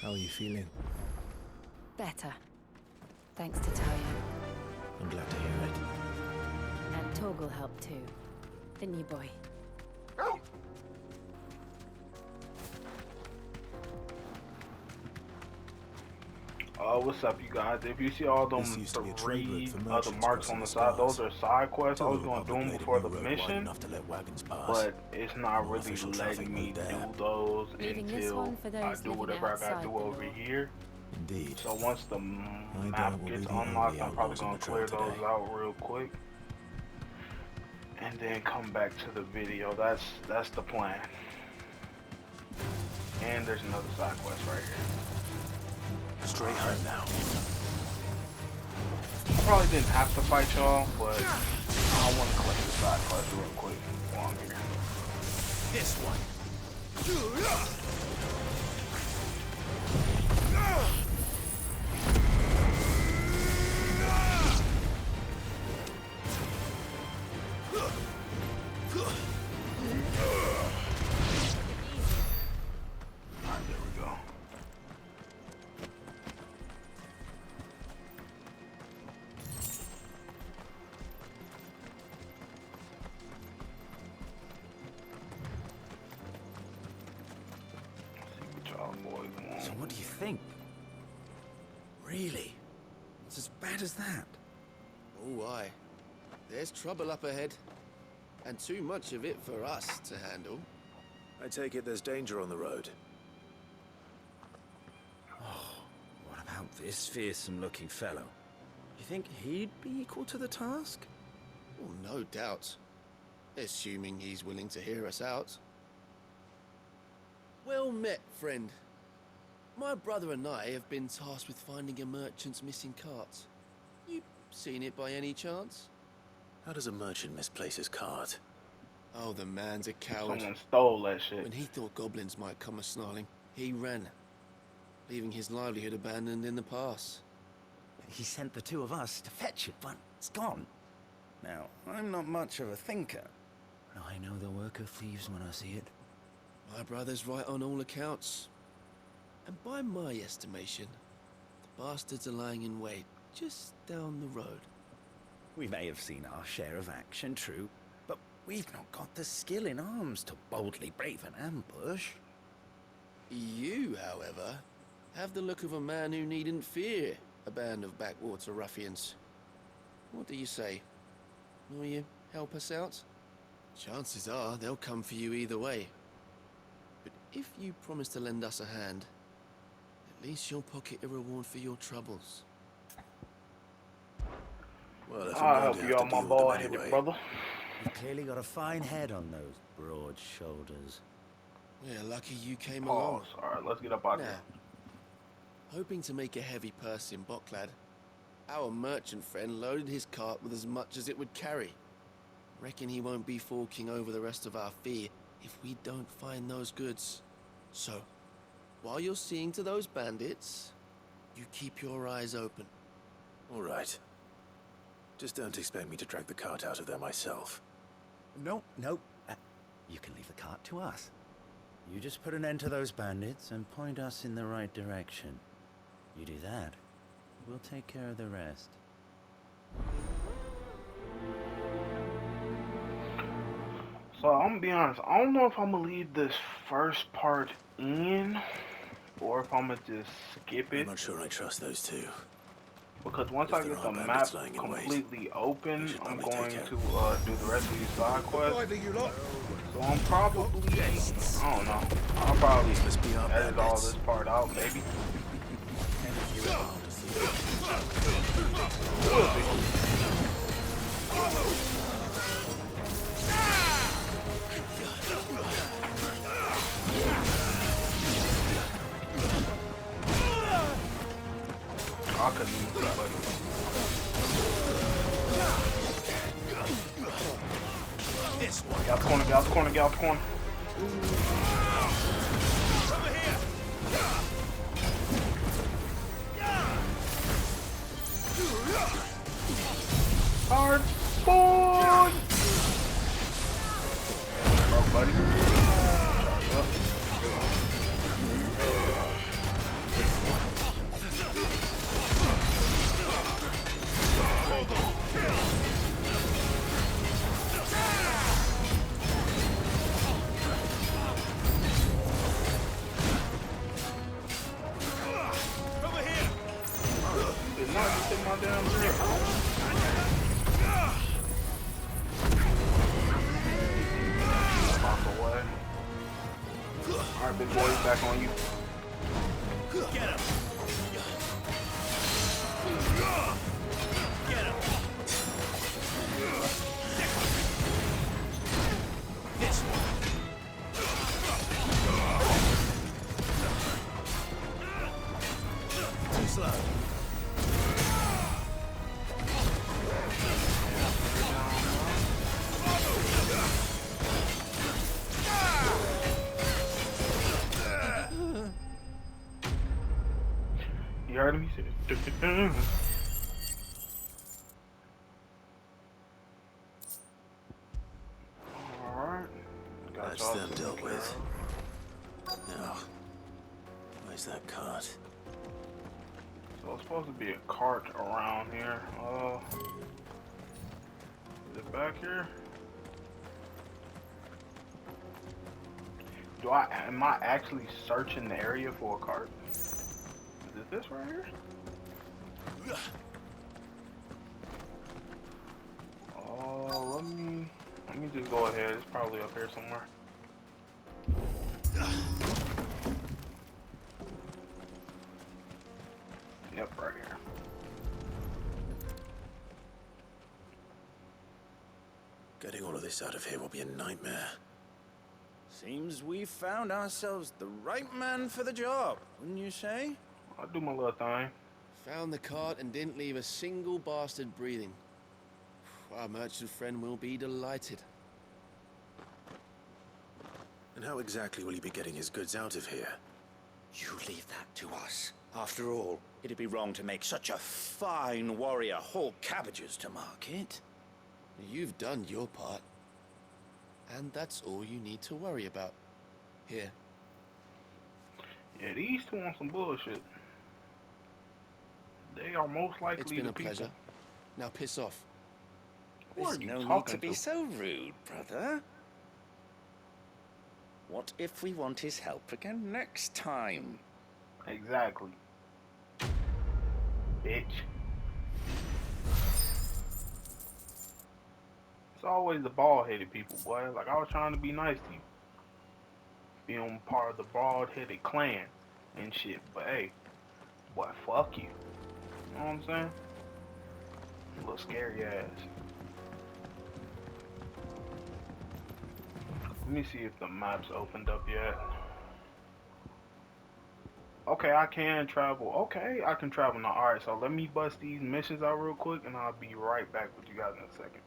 How are you feeling? Better. Thanks to Talia. I'm glad to hear it. And Torgal helped too. Didn't you, boy? What's up, you guys? If you see all them three other marks on the side, those are side quests. I was gonna do them before the mission, but it's not really letting me do those until I do whatever I gotta do over here. Indeed. So once the map gets unlocked, I'm probably gonna clear those out real quick, and then come back to the video. That's the plan. And there's another side quest right here. Straight home now. I probably didn't have to fight y'all, but I want to collect the side quest real quick while I'm here. This one. Alright, there we go. So what do you think? Really? It's as bad as that? Oh, aye. There's trouble up ahead. And too much of it for us to handle. I take it there's danger on the road. Oh, what about this fearsome-looking fellow? You think he'd be equal to the task? Oh, no doubt. Assuming he's willing to hear us out. Well met, friend. My brother and I have been tasked with finding a merchant's missing cart. You seen it by any chance? How does a merchant misplace his cart? Oh, the man's a coward. Someone stole that shit. When he thought goblins might come a-snarling, he ran, leaving his livelihood abandoned in the pass. He sent the two of us to fetch it, but it's gone. Now, I'm not much of a thinker. But I know the work of thieves when I see it. My brother's right on all accounts. And by my estimation, the bastards are lying in wait just down the road. We may have seen our share of action, true, but we've not got the skill in arms to boldly brave an ambush. You, however, have the look of a man who needn't fear a band of backwater ruffians. What do you say? Will you help us out? Chances are they'll come for you either way. But if you promise to lend us a hand, at least you'll pocket a reward for your troubles. Well, I'll help you out, my boy-headed brother. You've clearly got a fine head on those broad shoulders. We're lucky you came along. Pause. Alright, let's get up out Now, there. hoping to make a heavy purse in Boklad, our merchant friend loaded his cart with as much as it would carry. Reckon he won't be forking over the rest of our fee if we don't find those goods. So, while you're seeing to those bandits, you keep your eyes open. All right. Just don't expect me to drag the cart out of there myself. No. You can leave the cart to us. You just put an end to those bandits and point us in the right direction. You do that, we'll take care of the rest. So I'm gonna be honest, I don't know if I'm gonna leave this first part in or if I'm gonna just skip it. I'm not sure I trust those two. Because once I get the map completely open, I'm going to do the rest of these side quests. So I'm probably, I don't know, I'll probably edit all this part out, maybe. I couldn't even see, buddy. This one. Get out the corner, get out the corner, get out the corner. Over here. Hard boy! Bro, buddy. Charge up. Alright, big boy, back on you. Get him! Get him! This one! Too slow. You heard him? He said, alright. That's them dealt with. Now, where's that cart? So it's supposed to be a cart around here. Is it back here? Am I actually searching the area for a cart? Is it this right here? Oh, let me just go ahead. It's probably up here somewhere. Yep, right here. Getting all of this out of here will be a nightmare. Seems we found ourselves the right man for the job, wouldn't you say? I'll do my little thing. Found the cart and didn't leave a single bastard breathing. Our merchant friend will be delighted. And how exactly will he be getting his goods out of here? You leave that to us. After all, it'd be wrong to make such a fine warrior haul cabbages to market. You've done your part. And that's all you need to worry about. Here. Yeah, these two want some bullshit. They are most likely It's been the a people. pleasure. Now piss off. Who are There's you no need talking to be so rude, brother. What if we want his help again next time? Exactly. Bitch. It's always the bald-headed people, boy. Like, I was trying to be nice to you. Being part of the bald-headed clan and shit. But, hey, boy, fuck you. You know what I'm saying? A little scary ass. Let me see if the map's opened up yet. Okay, I can travel. Okay, I can travel now. Alright, so let me bust these missions out real quick, and I'll be right back with you guys in a second.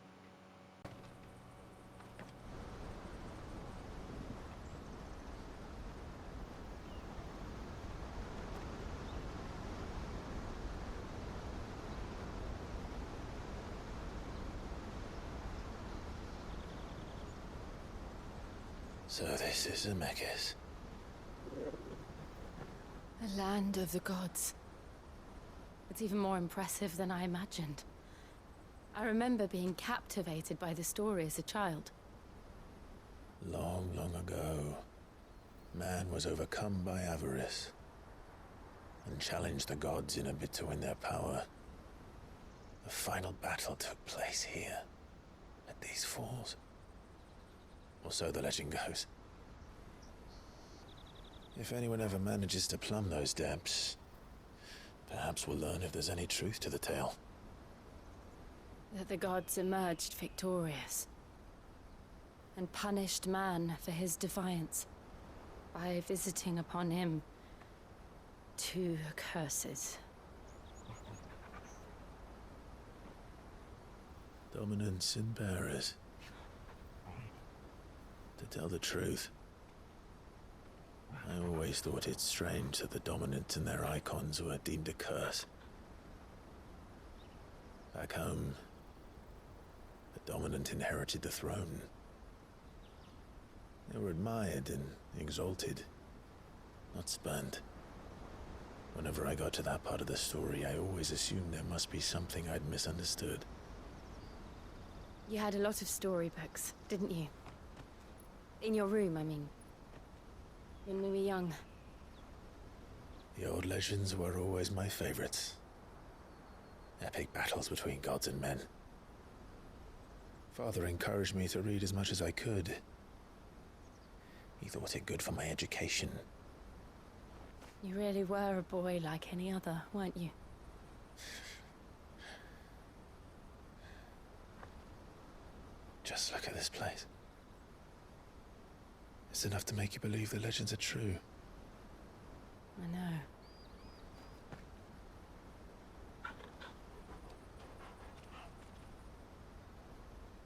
So this is Zemeckis. The land of the gods. It's even more impressive than I imagined. I remember being captivated by the story as a child. Long, long ago, man was overcome by avarice and challenged the gods in a bid to win their power. The final battle took place here, at these falls. Or so the legend goes. If anyone ever manages to plumb those depths, perhaps we'll learn if there's any truth to the tale. That the gods emerged victorious and punished man for his defiance by visiting upon him 2 curses. Dominance and bearers. To tell the truth, I always thought it strange that the dominant and their icons were deemed a curse. Back home, the dominant inherited the throne. They were admired and exalted, not spurned. Whenever I got to that part of the story, I always assumed there must be something I'd misunderstood. You had a lot of storybooks, didn't you? In your room, I mean. When we were young. The old legends were always my favorites. Epic battles between gods and men. Father encouraged me to read as much as I could. He thought it good for my education. You really were a boy like any other, weren't you? Just look at this place. It's enough to make you believe the legends are true. I know.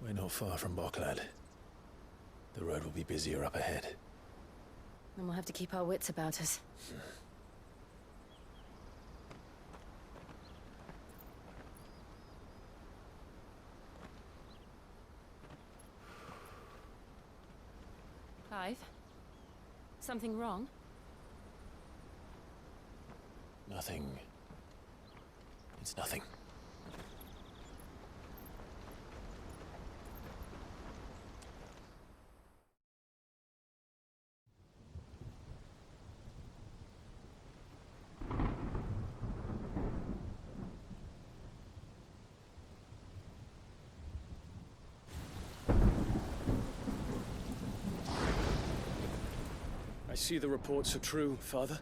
We're not far from Boklad. The road will be busier up ahead. Then we'll have to keep our wits about us. Clive? Something wrong? Nothing. It's nothing. I see the reports are true, Father.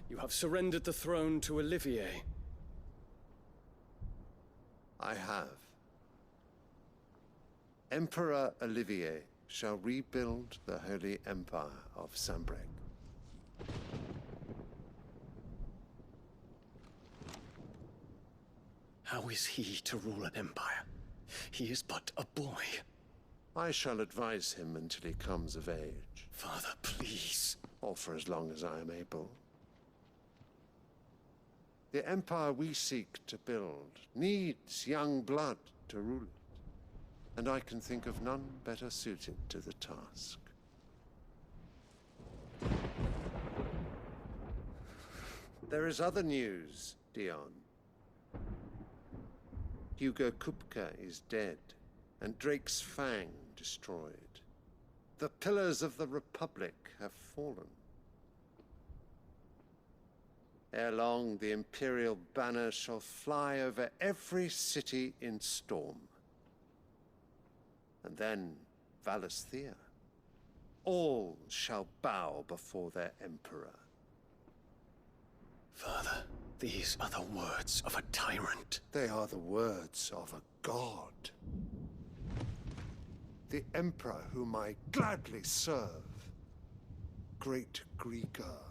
You have surrendered the throne to Olivier. I have. Emperor Olivier shall rebuild the Holy Empire of Sanbreque. How is he to rule an empire? He is but a boy. I shall advise him until he comes of age, Father, please. or for as long as I am able. The empire we seek to build needs young blood to rule it, and I can think of none better suited to the task. There is other news, Dion. Hugo Kupka is dead, and Drake's Fang destroyed. The pillars of the Republic have fallen. Ere long, the Imperial banner shall fly over every city in Storm. And then Valisthea. All shall bow before their Emperor. Father, these are the words of a tyrant. They are the words of a god. The Emperor whom I gladly serve. Great Greeker,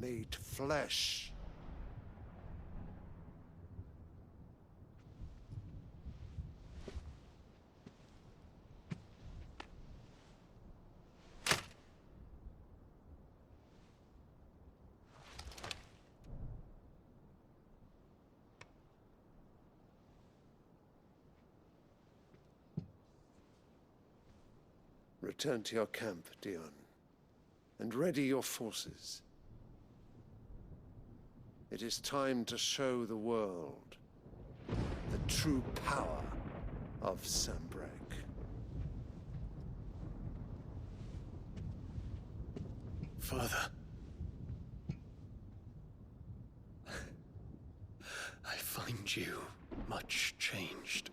made flesh. Return to your camp, Dion, and ready your forces. It is time to show the world the true power of Sanbreque. Father. I find you much changed.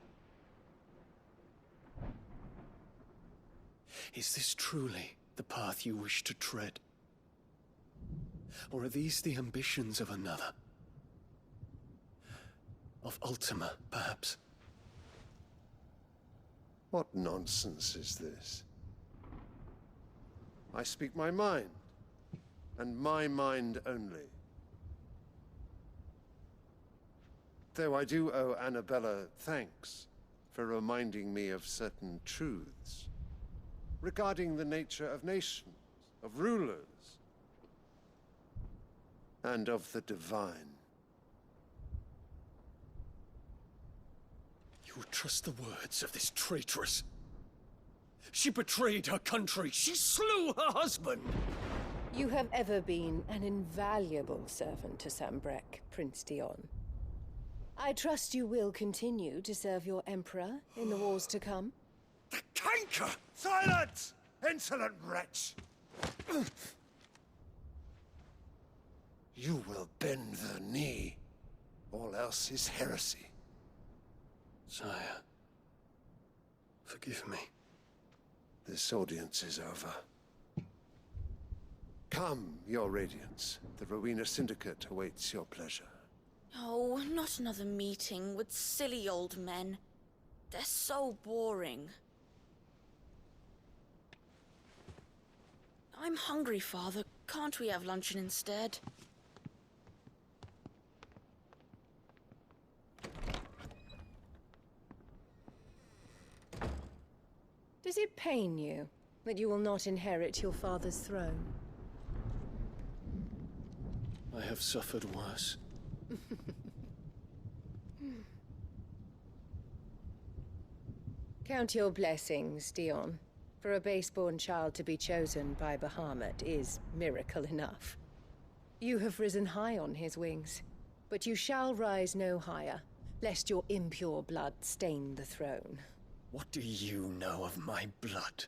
Is this truly the path you wish to tread? Or are these the ambitions of another? Of Ultima, perhaps? What nonsense is this? I speak my mind, and my mind only. Though I do owe Annabella thanks for reminding me of certain truths regarding the nature of nations, of rulers, and of the divine. You would trust the words of this traitress? She betrayed her country. She slew her husband. You have ever been an invaluable servant to Sanbreque, Prince Dion. I trust you will continue to serve your Emperor in the wars to come. The canker! Silence! Insolent wretch! You will bend the knee. All else is heresy. Sire, forgive me. This audience is over. Come, Your Radiance. The Rowena Syndicate awaits your pleasure. Oh, not another meeting with silly old men. They're so boring. I'm hungry, Father. Can't we have luncheon instead? Does it pain you that you will not inherit your father's throne? I have suffered worse. Count your blessings, Dion. For a base-born child to be chosen by Bahamut is miracle enough. You have risen high on his wings, but you shall rise no higher, lest your impure blood stain the throne. What do you know of my blood?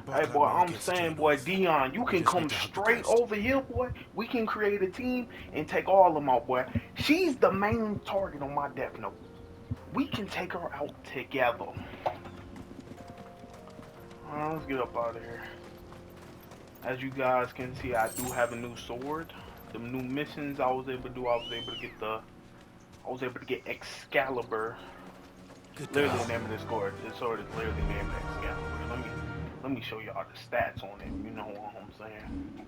Hey boy, I'm saying, boy, Dion, you can come straight over here, boy. We can create a team and take all of them out, boy. She's the main target on my death note. We can take her out together. Alright, let's get up out of here. As you guys can see, I do have a new sword. The new missions I was able to do, I was able to get Excalibur. Literally the name of this sword. This sword is literally named Excalibur. Let me show y'all the stats on it. You know what I'm saying?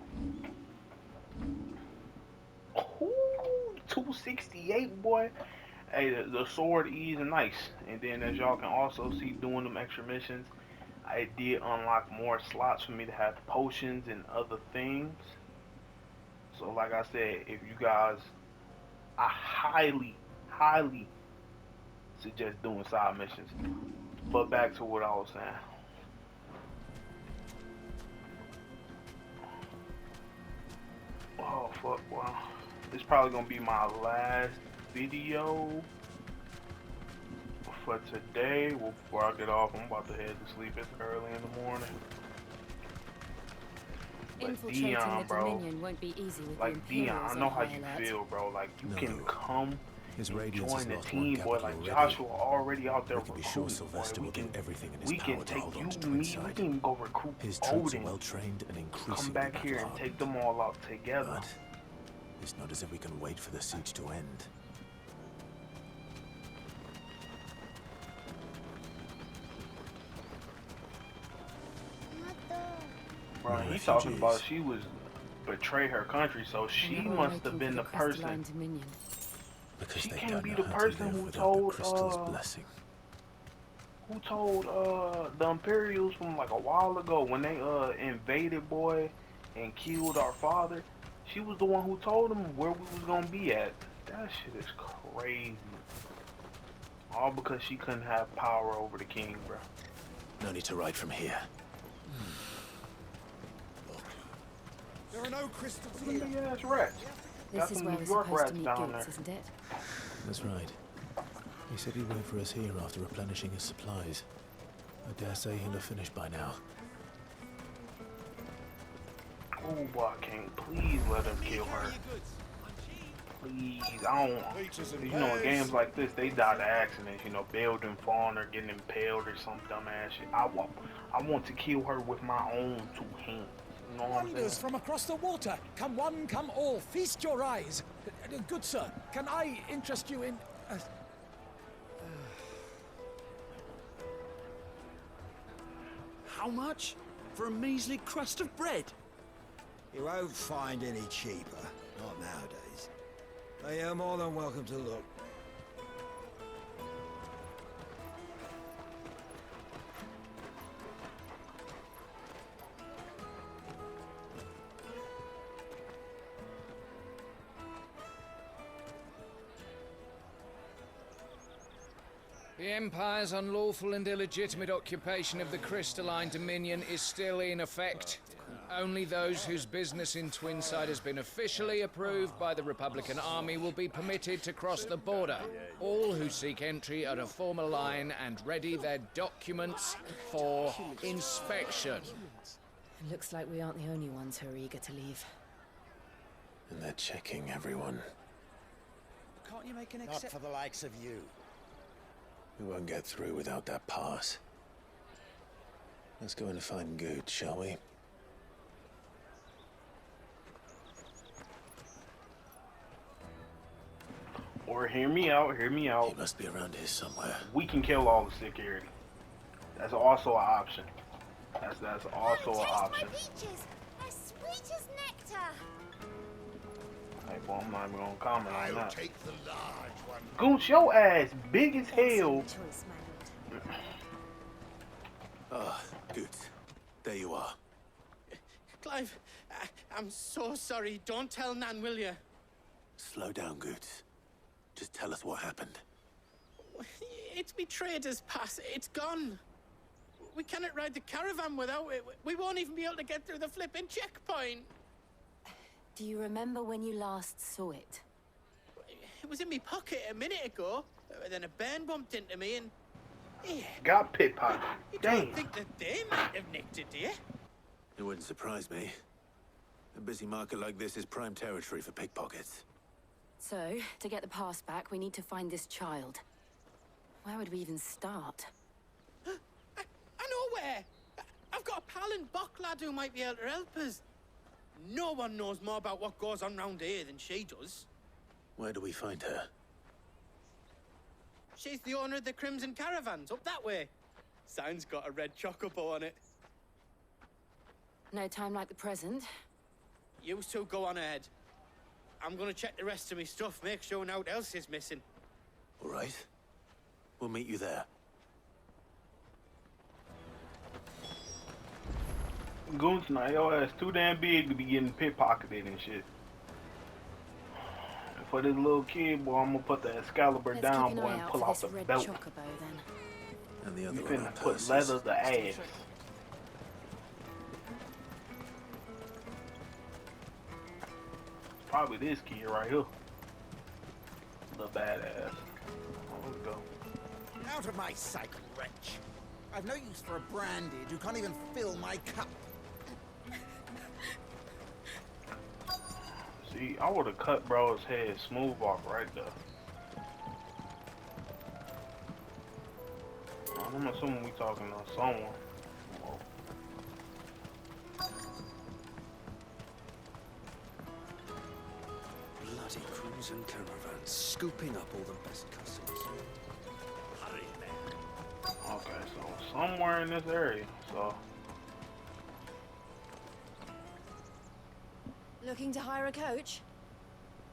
Ooh, 268, boy. Hey, the sword is nice. And then as y'all can also see, doing them extra missions, I did unlock more slots for me to have potions and other things. So like I said, if you guys, I highly suggest doing side missions. But back to what I was saying. Oh fuck, well, this is probably gonna be my last video for today. Well, before I get off, I'm about to head to sleep. It's early in the morning. But Infiltrating Dion, the bro, Dominion won't be easy with like the Dion, Imperials I know on how high you alert. feel, bro. Like you can come His and radiance join has the lost team, one boy. capital Like already. Joshua already out there We can be sure recruiting, boy. Sylvester will do everything in his We power can to take hold on you, to me. We Twinside. can even go recruit His troops are Odin. well trained and increasingly Come back here and take them all out together. But it's not as if we can wait for the siege to end. Bro, he talking about she was betray her country, so she must have been the person. Because She they can't don't be know the how to person live who without told the crystal's blessing. who told the Imperials from like a while ago when they invaded, boy, and killed our father. She was the one who told them where we was gonna be at. That shit is crazy. All because she couldn't have power over the king, bro. No need to ride from here. There are no crystals Look here. at the ass rats. This Got is some where New we're York supposed to rats meet down Goats, there. isn't it? That's right. He said he'd wait for us here after replenishing his supplies. I dare say he'll have finished by now. Oh boy, King, please let him kill her. Please, I don't. You know, in games like this, they die to accidents. You know, building falling or getting impaled or some dumbass shit. I want to kill her with my own two hands. You know what I'm saying? Wonders from across the water. Come one, come all. Feast your eyes. Good sir, can I interest you in... How much? For a measly crust of bread? You won't find any cheaper. Not nowadays. But you're more than welcome to look. The Empire's unlawful and illegitimate occupation of the Crystalline Dominion is still in effect. Only those whose business in Twinside has been officially approved by the Republican Army will be permitted to cross the border. All who seek entry are to form a line and ready their documents for inspection. It looks like we aren't the only ones who are eager to leave. And they're checking everyone. Can't you make an exception? Not for the likes of you. We won't get through without that pass. Let's go in and find Good, shall we? Or hear me out, hear me out. He must be around here somewhere. We can kill all the security. That's also an option. That's also an option. My peaches. They're sweet as nectar. Hey, well, I'm not even gonna comment on that. Take the large one. Gooch, your ass big as hell. Ah, Good. There you are. Clive, I'm so sorry. Don't tell Nan, will you? Slow down, Good. Just tell us what happened. It's me trader's pass. It's gone. We cannot ride the caravan without it. We won't even be able to get through the flipping checkpoint. Do you remember when you last saw it? It was in my pocket a minute ago. Then a bairn bumped into me and... Yeah. Got pickpocketed. You Damn. don't think that they might have nicked it, do you? It wouldn't surprise me. A busy market like this is prime territory for pickpockets. So, to get the pass back, we need to find this child. Where would we even start? I know where! I've got a pal in Bocklad who might be able to help us. No one knows more about what goes on round here than she does. Where do we find her? She's the owner of the Crimson Caravans, up that way. Sign's got a red chocobo on it. No time like the present. You two go on ahead. I'm gonna check the rest of my stuff, make sure naught else is missing. All right. We'll meet you there. Goons, now your ass too damn big to be getting pickpocketed and shit. And for this little kid, boy, I'm gonna put the Excalibur down, boy, and pull out the belt. Chocobo, then. And the other You one finna on put purses. leather to ass. Probably this kid right here. The badass. Oh, let's go. Out of my sight, wretch. I've no use for a branded who can't even fill my cup. See, I would have cut bro's head smooth off right there. I'm assuming we talking to someone. Well, Bloody crews and caravans, scooping up all the best customers. Hurry, man. okay, so somewhere in this area, so. Looking to hire a coach?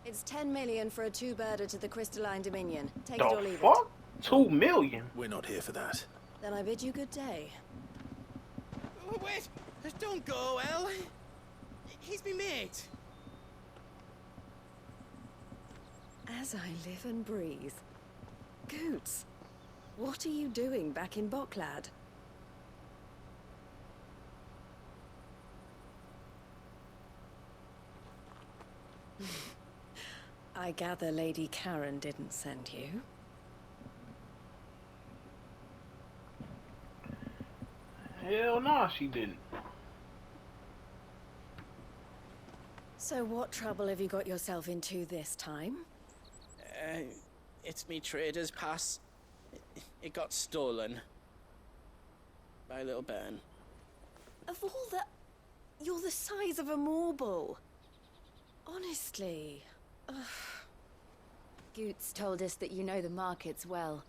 It's 10 million for a two-birder to the Crystalline Dominion. Take it or The leave fuck? 2 million? We're not here for that. it. Then I bid you good day. Oh, wait! Don't go, El. He's me mate. As I live and breathe. Goots, what are you doing back in Bocklad? I gather Lady Karen didn't send you. Hell no, she didn't. So what trouble have you got yourself into this time? It's me trader's pass. It got stolen. By a little bairn. Of all the... You're the size of a marble. Honestly. Ugh. Goots told us that you know the markets well.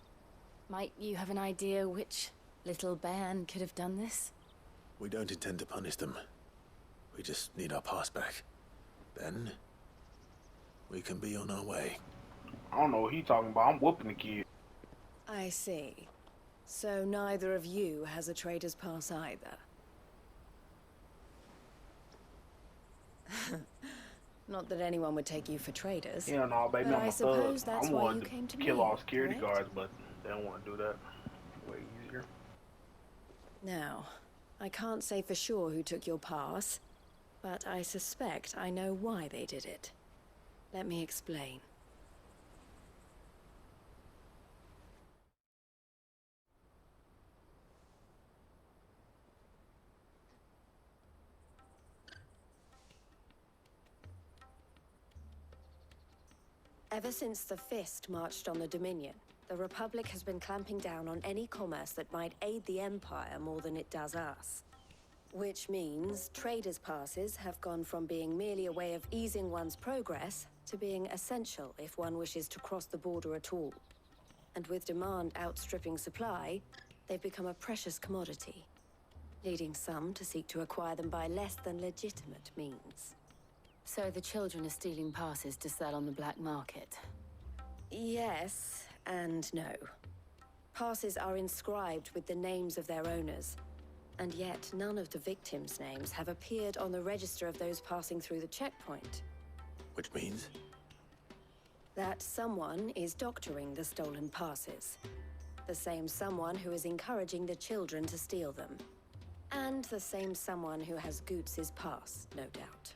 Might you have an idea which little bairn could have done this? We don't intend to punish them. We just need our pass back. Then, we can be on our way. I don't know what he talking about. I'm whooping the kid. I see. So neither of you has a trader's pass either. Not that anyone would take you for traders. Yeah, no, baby, but I'm I a suppose thug. that's I why you wanted came to to kill me, all security right? guards, but they don't want to do that. Way easier. Now, I can't say for sure who took your pass, But I suspect I know why they did it. Let me explain. Ever since the Fist marched on the Dominion, the Republic has been clamping down on any commerce that might aid the Empire more than it does us. Which means traders' passes have gone from being merely a way of easing one's progress to being essential if one wishes to cross the border at all. And with demand outstripping supply, they've become a precious commodity, leading some to seek to acquire them by less than legitimate means. So the children are stealing passes to sell on the black market? Yes and no. Passes are inscribed with the names of their owners, and yet none of the victims' names have appeared on the register of those passing through the checkpoint. Which means? That someone is doctoring the stolen passes. The same someone who is encouraging the children to steal them. And the same someone who has Goots' pass, no doubt.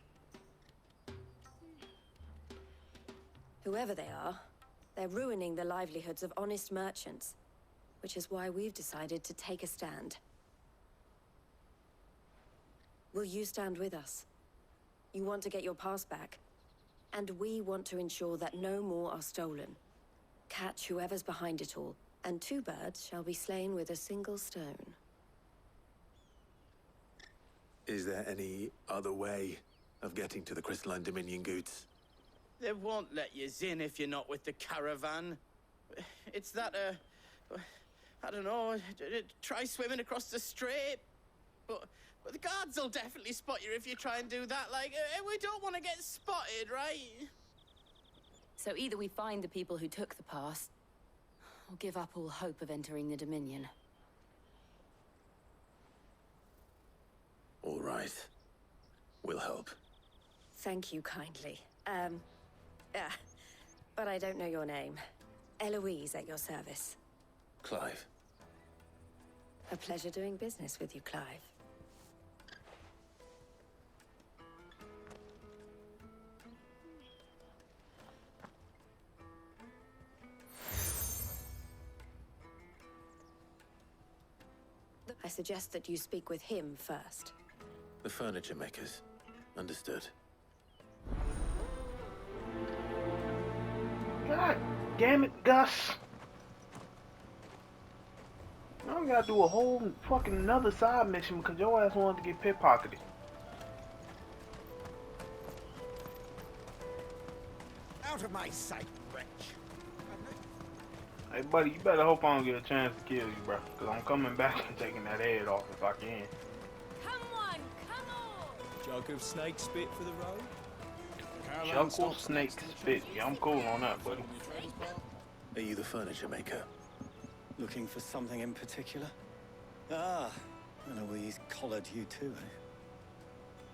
Whoever they are, they're ruining the livelihoods of honest merchants, which is why we've decided to take a stand. Will you stand with us? You want to get your pass back, and we want to ensure that no more are stolen. Catch whoever's behind it all, and 2 birds shall be slain with a single stone. Is there any other way of getting to the Crystalline Dominion Goods? They won't let you in if you're not with the caravan. It's that, I don't know, try swimming across the strait. But the guards will definitely spot you if you try and do that. Like, we don't want to get spotted, right? So either we find the people who took the pass, or give up all hope of entering the Dominion. All right. We'll help. Thank you kindly. But I don't know your name. Eloise at your service. Clive. A pleasure doing business with you, Clive. I suggest that you speak with him first. The furniture makers. Understood. God damn it, Gus. Now we gotta do a whole fucking another side mission because your ass wanted to get pickpocketed. Out of my sight, wretch. Hey buddy, you better hope I don't get a chance to kill you, bro. Cause I'm coming back and taking that head off if I can. Come on, come on! Jug of snake spit for the road? Chuckle snake spit. Yeah, I'm cool on that, buddy. Are you the furniture maker? Looking for something in particular? Ah, Eloise collared you too, eh?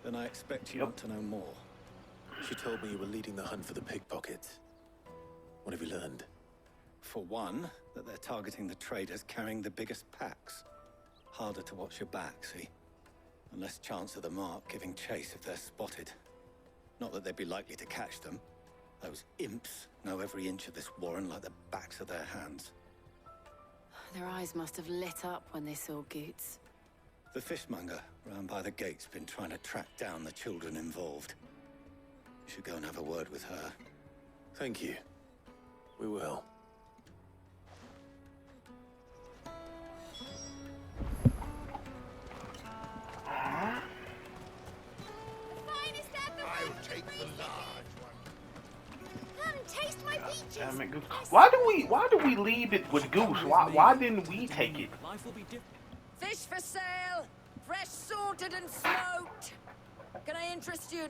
Then I expect you want to know more. She told me you were leading the hunt for the pickpockets. What have you learned? For one, that they're targeting the traders carrying the biggest packs. Harder to watch your back, see? And less chance of the mark giving chase if they're spotted. Not that they'd be likely to catch them. Those imps know every inch of this warren like the backs of their hands. Their eyes must have lit up when they saw Goots. The fishmonger round by the gate's been trying to track down the children involved. You should go and have a word with her. Thank you. We will. I'll take the large one. Come, taste my peaches! Damn it, Goose. Why do we leave it with Goose? Why didn't we take it? Fish for sale! Fresh sorted and smoked! Can I interest you?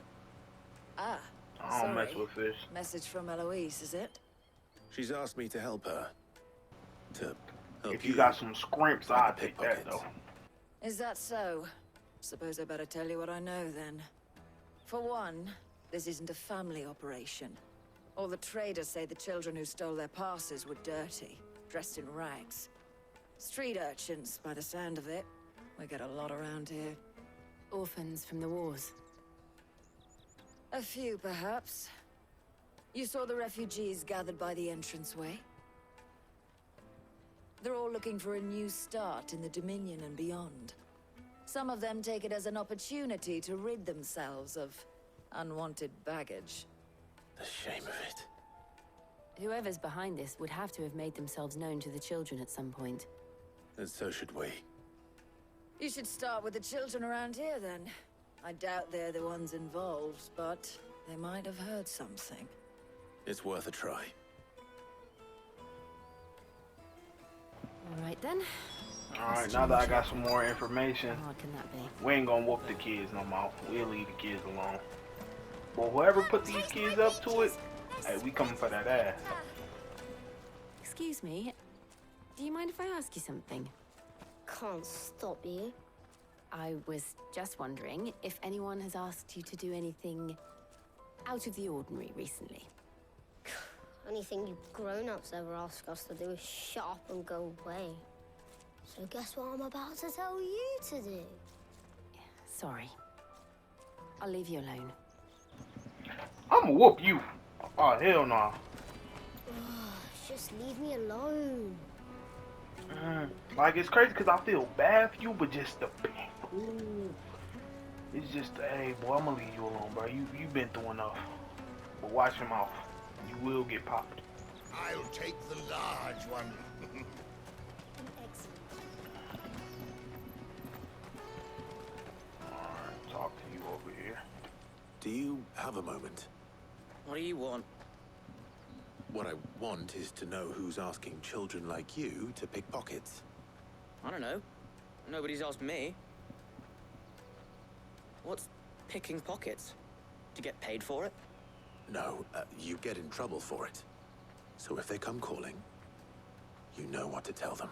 Ah, I don't mess with fish. Message from Eloise, is it? She's asked me to help her. To help If you got some scrimps, I'll take that though. Is that so? Suppose I better tell you what I know then. For one, this isn't a family operation. All the traders say the children who stole their passes were dirty, dressed in rags. Street urchins, by the sound of it. We get a lot around here. Orphans from the wars. A few, perhaps. You saw the refugees gathered by the entranceway? They're all looking for a new start in the Dominion and beyond. Some of them take it as an opportunity to rid themselves of unwanted baggage. The shame of it. Whoever's behind this would have to have made themselves known to the children at some point. And so should we. You should start with the children around here, then. I doubt they're the ones involved, but they might have heard something. It's worth a try. All right, then. Alright, now that I got some more information, How hard can that be? we ain't gonna whoop the kids no more. We'll leave the kids alone. But whoever put these kids up to it, hey, we coming for that ass. Excuse me. Do you mind if I ask you something? Can't stop you. I was just wondering if anyone has asked you to do anything out of the ordinary recently. Anything you grown-ups ever ask us to do is shut up and go away. So guess what I'm about to tell you to do? Sorry. I'll leave you alone. I'ma whoop you. Oh, hell no. Just leave me alone. Like, it's crazy because I feel bad for you, but just the ooh, it's just, hey, boy, I'm gonna leave you alone, bro. You've been through enough. But watch him out. You will get popped. I'll take the large one. Alright, talk to you over here. Do you have a moment? What do you want? What I want is to know who's asking children like you to pick pockets. I don't know. Nobody's asked me. What's picking pockets? Do you get paid for it? No, you get in trouble for it. So if they come calling, you know what to tell them.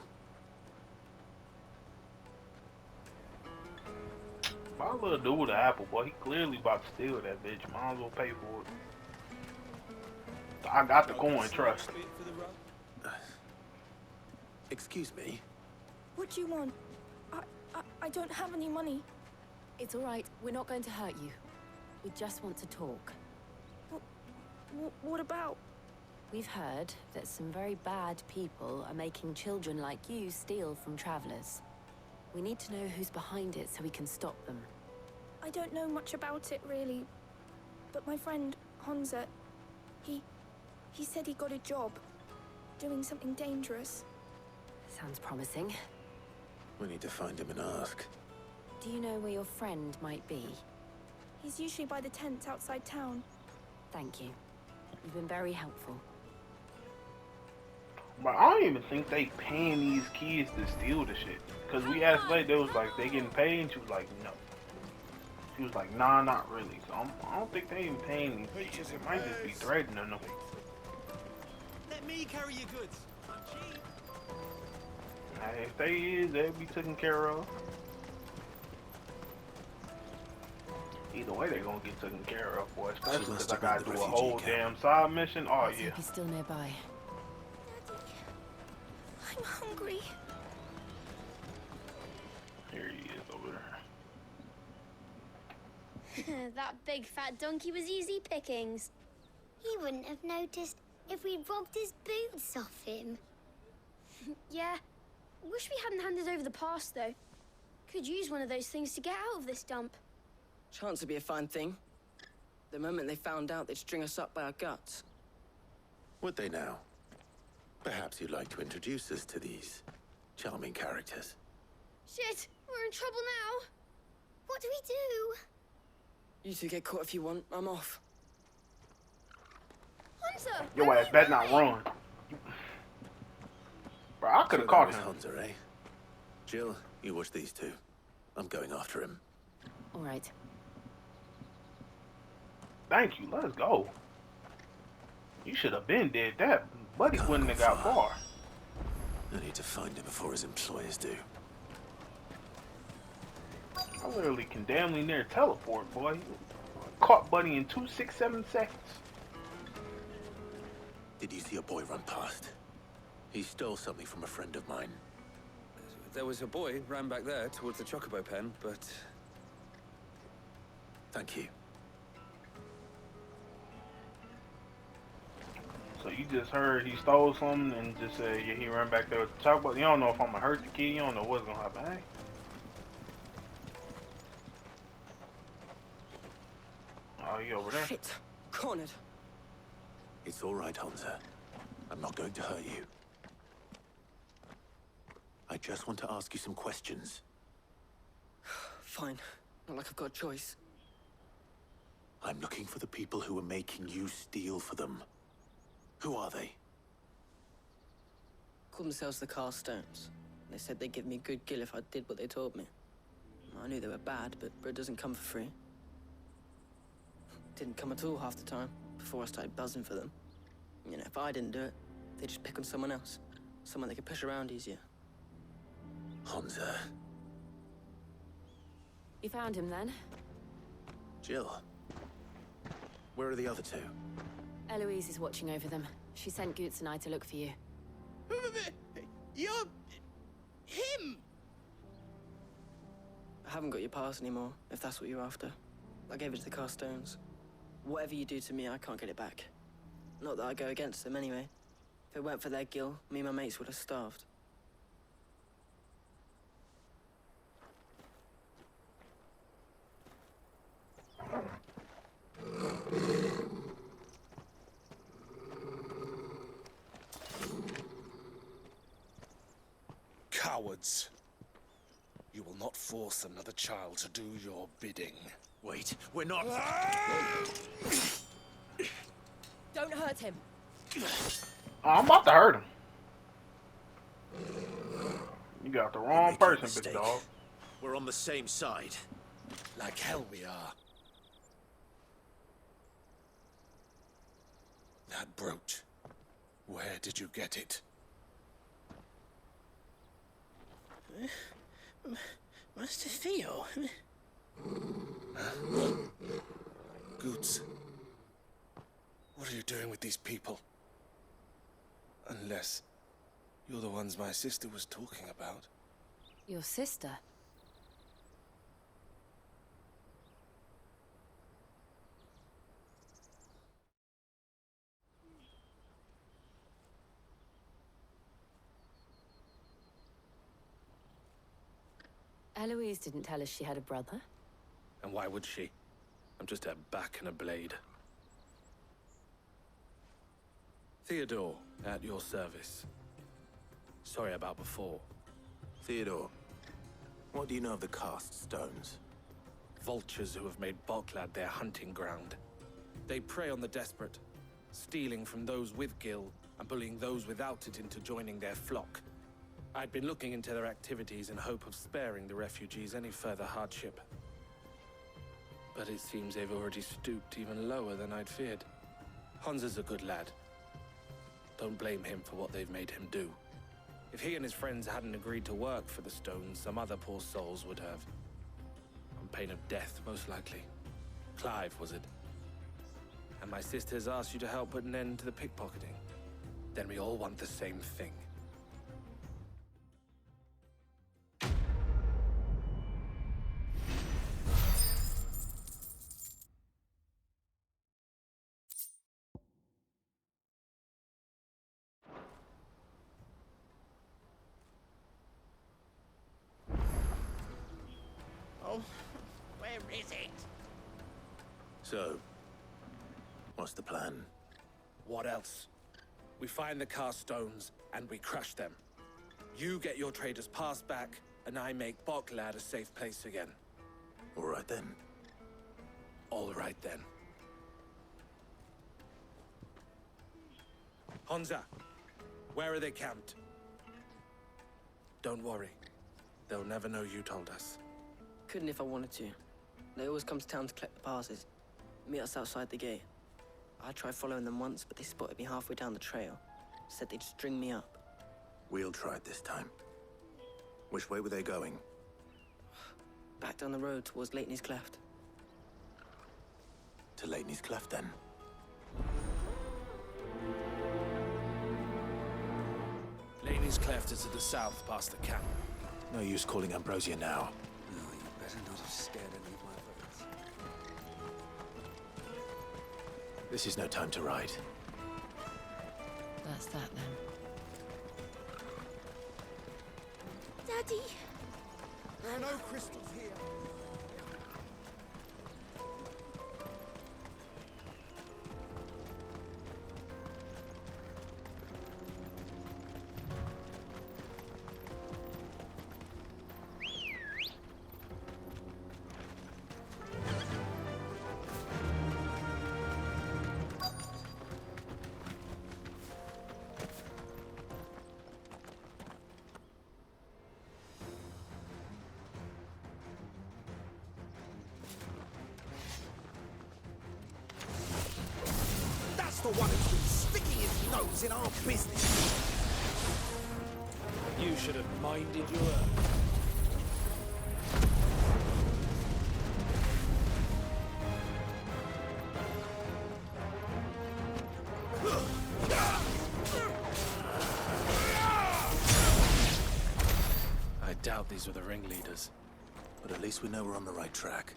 My little dude with the apple, boy, he clearly about to steal that bitch. Might as well pay for it. I got the coin, trust. Excuse me? What do you want? I don't have any money. It's all right. We're not going to hurt you. We just want to talk. What about? We've heard that some very bad people are making children like you steal from travelers. We need to know who's behind it so we can stop them. I don't know much about it, really. But my friend, Hansa, he said he got a job. Doing something dangerous. Sounds promising. We need to find him and ask. Do you know where your friend might be? He's usually by the tents outside town. Thank you. You've been very helpful. But I don't even think they paying these kids to steal the shit. Cause we asked like they was like they getting paid, and she was like no. She was like nah, not really. So I don't think they even paying these kids. It might just be threatening them. Let me carry your goods. I'm cheap. Hey, if they is, they'll be taken care of. Either way, they're gonna get taken care of, boy. Especially because I gotta do a whole damn side mission. Oh yeah. He's still nearby. I'm hungry. Here he is over there. That big fat donkey was easy pickings. He wouldn't have noticed if we'd robbed his boots off him. Yeah. Wish we hadn't handed over the pass, though. Could use one of those things to get out of this dump. Chance would be a fine thing. The moment they found out, they'd string us up by our guts. Would they now? Perhaps you'd like to introduce us to these charming characters. Shit! We're in trouble now! What do we do? You two get caught if you want. I'm off. Hunter! Your ass better not run. Bro, I could have caught him. Hunter, eh? Jill, you watch these two. I'm going after him. All right. Thank you. Let's go. You should have been dead. That buddy wouldn't have got far. I need to find him before his employers do. I literally can damn near teleport, boy. Caught Buddy in 2.67 seconds. Did you see a boy run past? He stole something from a friend of mine. There was a boy ran back there towards the Chocobo pen, but... Thank you. So you just heard he stole something and just said, yeah, he ran back there with the chalkboard. You don't know if I'm gonna hurt the kid. You don't know what's gonna happen. Hey. Oh, you over there? Shit. Cornered. It's all right, Hansa. I'm not going to hurt you. I just want to ask you some questions. Fine. Not like I've got a choice. I'm looking for the people who are making you steal for them. Who are they? Call themselves the Carstones. They said they'd give me good gill if I did what they told me. I knew they were bad, but bread doesn't come for free. Didn't come at all half the time, before I started buzzing for them. You know, if I didn't do it, they'd just pick on someone else. Someone they could push around easier. Hansa. You found him then? Jill. Where are the other two? Eloise is watching over them. She sent Goots and I to look for you. You're... him! I haven't got your pass anymore, if that's what you're after. I gave it to the Carstones. Whatever you do to me, I can't get it back. Not that I go against them anyway. If it weren't for their gill, me and my mates would have starved. Cowards. You will not force another child to do your bidding. Wait, we're not... Don't hurt him. Oh, I'm about to hurt him. You got the wrong person, big dog. We're on the same side. Like hell we are. That brooch. Where did you get it? Master Theo. Goots. What are you doing with these people? Unless you're the ones my sister was talking about. Your sister? Eloise didn't tell us she had a brother. And why would she? I'm just a back and a blade. Theodore, at your service. Sorry about before. Theodore, what do you know of the Cast Stones? Vultures who have made Boklad their hunting ground. They prey on the desperate, stealing from those with gil and bullying those without it into joining their flock. I'd been looking into their activities in hope of sparing the refugees any further hardship. But it seems they've already stooped even lower than I'd feared. Hansa's a good lad. Don't blame him for what they've made him do. If he and his friends hadn't agreed to work for the Stones, some other poor souls would have. On pain of death, most likely. Clive, was it? And my sisters asked you to help put an end to the pickpocketing. Then we all want the same thing. Oh, where is it? So, what's the plan? What else? We find the Cast Stones and we crush them. You get your trader's pass back, and I make Boklad a safe place again. All right then. All right then. Hansa, where are they camped? Don't worry. They'll never know you told us. Couldn't if I wanted to. They always come to town to collect the passes. Meet us outside the gate. I tried following them once, but they spotted me halfway down the trail. Said they'd string me up. We'll try it this time. Which way were they going? Back down the road towards Leitney's Cleft. To Leitney's Cleft, then. Leitney's Cleft is to the south, past the camp. No use calling Ambrosia now. No, you better not have scared any of my birds. This is no time to ride. that's that then. Daddy! There are no crystals here. The one who's been sticking his nose in our business. You should have minded your own. I doubt these were the ringleaders, but at least we know we're on the right track.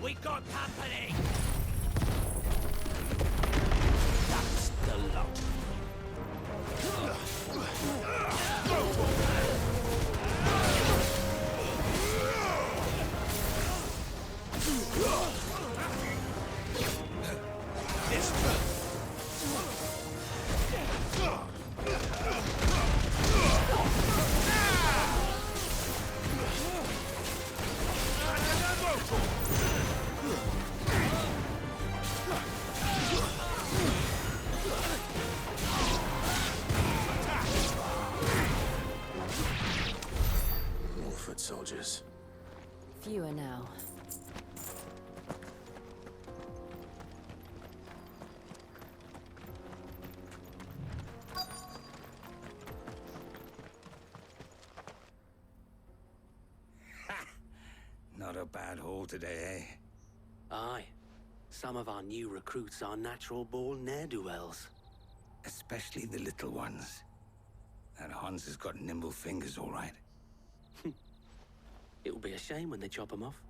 We got company! That's the lot. Soldiers. Fewer now. Not a bad haul today, eh? Aye. Some of our new recruits are natural-born ne'er-do-wells. Especially the little ones. That Hans has got nimble fingers, all right. It will be a shame when they chop them off.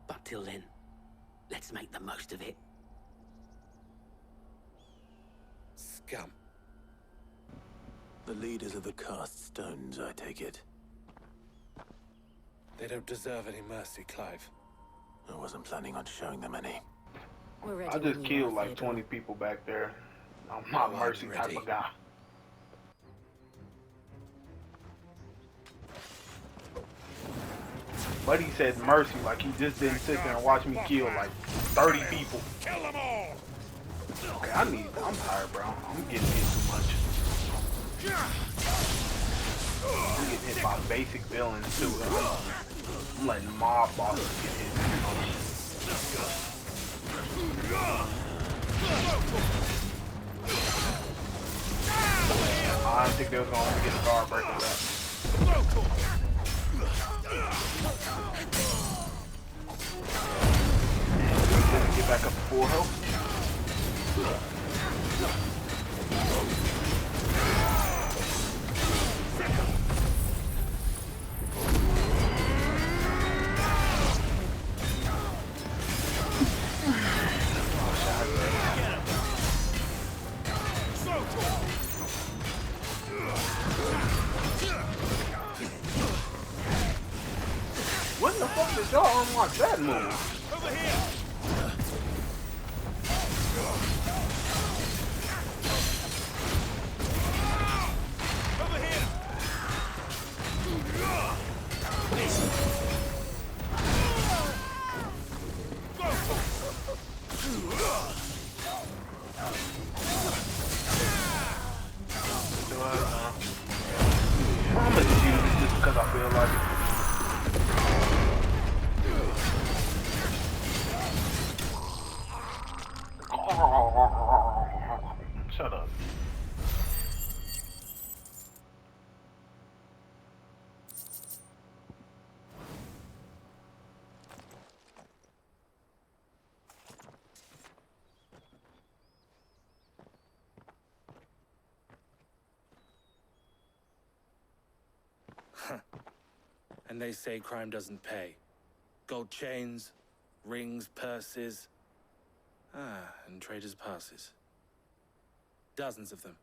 But till then, let's make the most of it. Scum. The leaders of the cast stones, I take it. They don't deserve any mercy, Clive. I wasn't planning on showing them any. I just killed like 20 people back there. I'm not mercy type of guy. But he said mercy, like he just didn't sit there and watch me kill like 30 people. Kill them all! Okay, I'm tired, bro. I'm getting hit too much. I'm getting hit by basic villains too. I'm letting mob bosses get hit. I didn't think they was gonna get a guard breaker back. Get back up to full health. When the fuck did y'all unlock that move? Over here! I'm gonna just use it just because I feel like it. Shut up. And they say crime doesn't pay. Gold chains, rings, purses. And traders' passes. Dozens of them.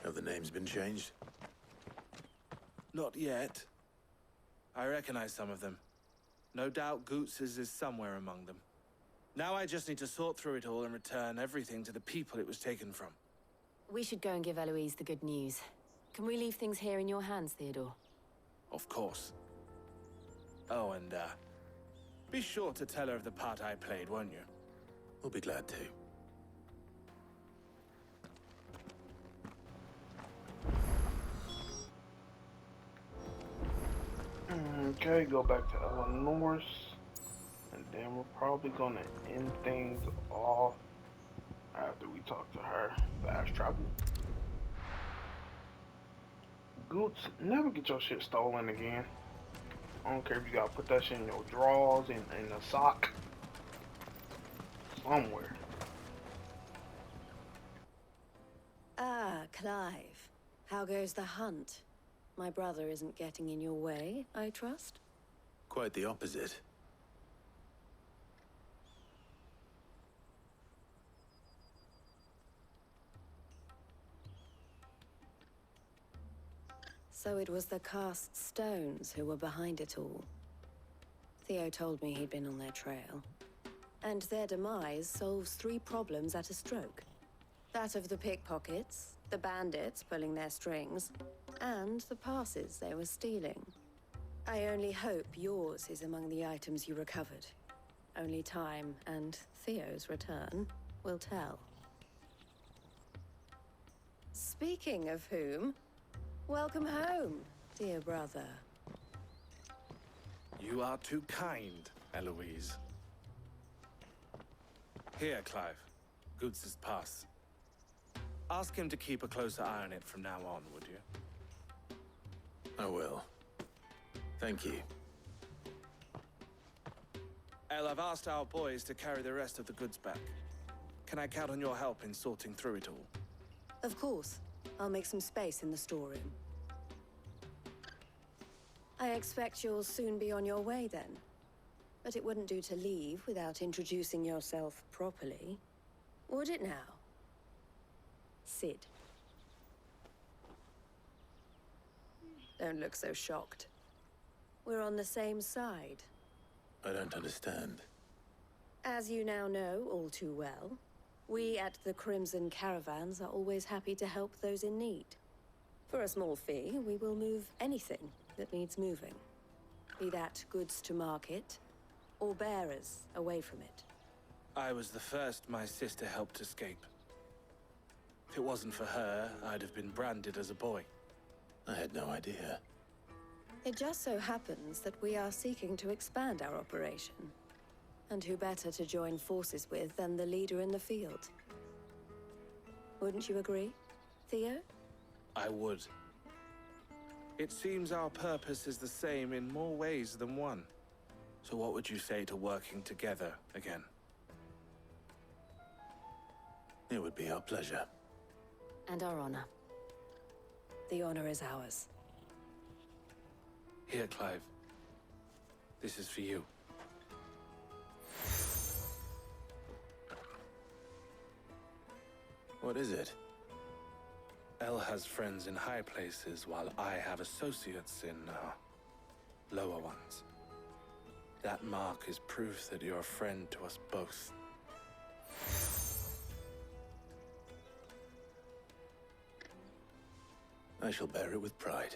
Have the names been changed? Not yet. I recognize some of them. No doubt Goots's is somewhere among them. Now I just need to sort through it all and return everything to the people it was taken from. We should go and give Eloise the good news. Can we leave things here in your hands, Theodore? Of course. Oh, and, be sure to tell her of the part I played, won't you? We'll be glad to. Okay, go back to Eleanor's. And then we're probably gonna end things off after we talk to her. Fast travel. Goots, never get your shit stolen again. I don't care if you gotta put that shit in your drawers, in a sock. Somewhere. Ah, Clive. How goes the hunt? My brother isn't getting in your way, I trust? Quite the opposite. So it was the cast stones who were behind it all. Theo told me he'd been on their trail. And their demise solves 3 problems at a stroke. That of the pickpockets, the bandits pulling their strings, and the passes they were stealing. I only hope yours is among the items you recovered. Only time and Theo's return will tell. Speaking of whom, welcome home, dear brother. You are too kind, Eloise. Here, Clive. Goots's pass. Ask him to keep a closer eye on it from now on, would you? I will. Thank you. El, I've asked our boys to carry the rest of the goods back. Can I count on your help in sorting through it all? Of course. I'll make some space in the storeroom. I expect you'll soon be on your way then. But it wouldn't do to leave without introducing yourself properly. Would it now? Sid. Don't look so shocked. We're on the same side. I don't understand. As you now know all too well, we at the Crimson Caravans are always happy to help those in need. For a small fee, we will move anything that needs moving. Be that goods to market, or bearers away from it. I was the first my sister helped escape. If it wasn't for her, I'd have been branded as a boy. I had no idea. It just so happens that we are seeking to expand our operation. And who better to join forces with than the leader in the field? Wouldn't you agree, Theo? I would. It seems our purpose is the same in more ways than one. So what would you say to working together again? It would be our pleasure. And our honor. The honor is ours. Here, Clive. This is for you. What is it? El has friends in high places, while I have associates in, lower ones. That mark is proof that you're a friend to us both. I shall bear it with pride.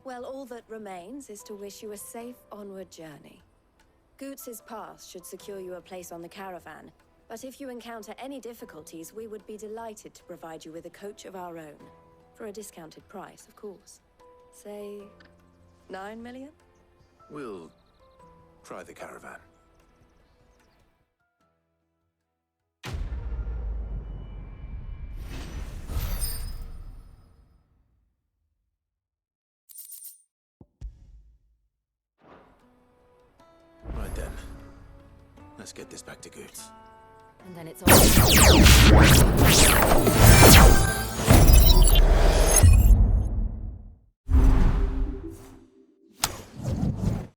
Well, all that remains is to wish you a safe onward journey. Goots's pass should secure you a place on the caravan, but if you encounter any difficulties, we would be delighted to provide you with a coach of our own. For a discounted price, of course. Say, 9 million? We'll try the caravan. Right then. Let's get this back to Goots. And then it's all...